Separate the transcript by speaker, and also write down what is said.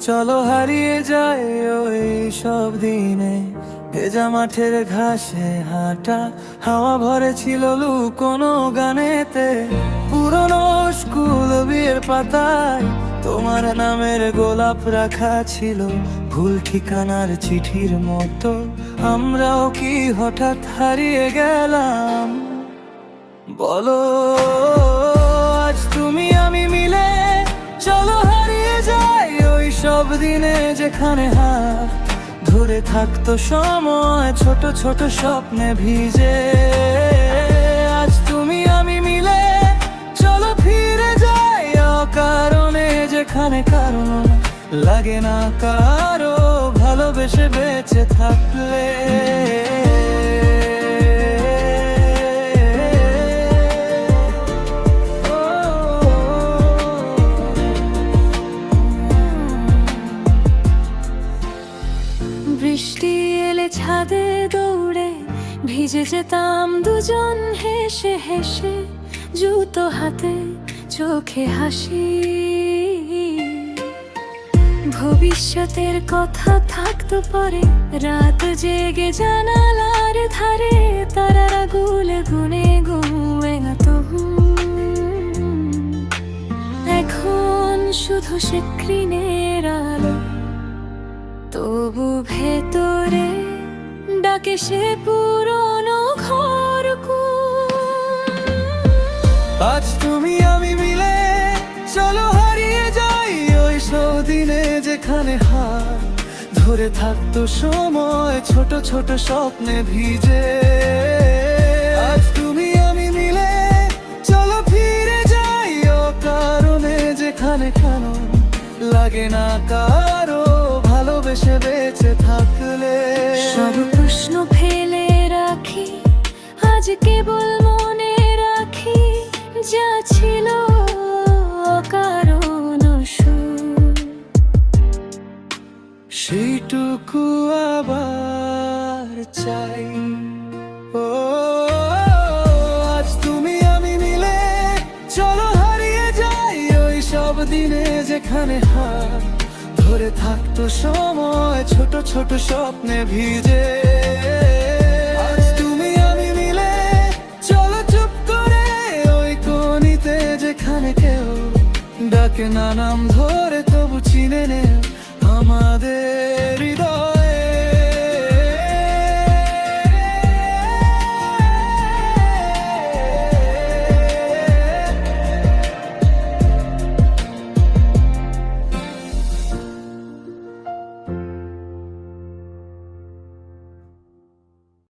Speaker 1: চলো হারিয়ে যায় ওই সব দিনে, ভেজা মাঠের ঘাসে হাঁটা, হাওয়া ভরে ছিল লুকোনো গানেতে। পুরনো স্কুল বিয়ের পাতায় তোমার নামের গোলাপ রাখা ছিল, ভুল ঠিকানার চিঠির মতো আমরাও কি হঠাৎ হারিয়ে গেলাম? বলো আজ তুমি আমি মিলে, চলো হারিয়ে যাই ওই সব দিনে, যেখানে হাত ধরে থাকতো সময় ছোট ছোট স্বপ্নে ভিজে। আজ তুমি আমি মিলে, চলো ফিরে যাই অকারণে, যেখানে কারণ লাগে না কারো ভালোবেসে বেঁচে থাকলে।
Speaker 2: বৃষ্টি এলে ছাদে দৌড়ে ভিজে যেতাম দুজন হেসে হেসে, জুতো হাতে চোখে হাসি। ভবিষ্যতের কথা থাকতো পরে, রাত জেগে জানালার ধারে তারারা গুলে গুনে গুনে গাতো। এখন শুধু স্ক্রিনের আলো, তবু ভেতরে ডাকে সে পুরনো ঘর।
Speaker 1: আজ তুমি আমি মিলে, চলো হারিয়ে যাই ওই সব দিনে, যেখানে হাত ধরে থাকতো সময় ছোট ছোট স্বপ্নে ভিজে। আজ তুমি আমি মিলে, চলো ফিরে যাই অকারণে, যেখানে কারণ লাগে না কারো ভালোবেসে বেঁচে থাকলে।
Speaker 2: সব প্রশ্ন ফেলে রাখি, আজ কেবল মনে রাখি যা ছিল অকারণ সুর,
Speaker 1: সেইটুকু আবার চাই। ও আজ তুমি আমি মিলে, চলো হারিয়ে যাই ওই সব দিনে, যেখানে হাত ধরে থাকতো সময় ছোট ছোট স্বপ্নে ভিজে। আজ তুমি আমি মিলে, চলো চুপ করে ওই কোণিতে, যেখানে কেউ ডাকে না নাম ধরে তবু চিনে নে।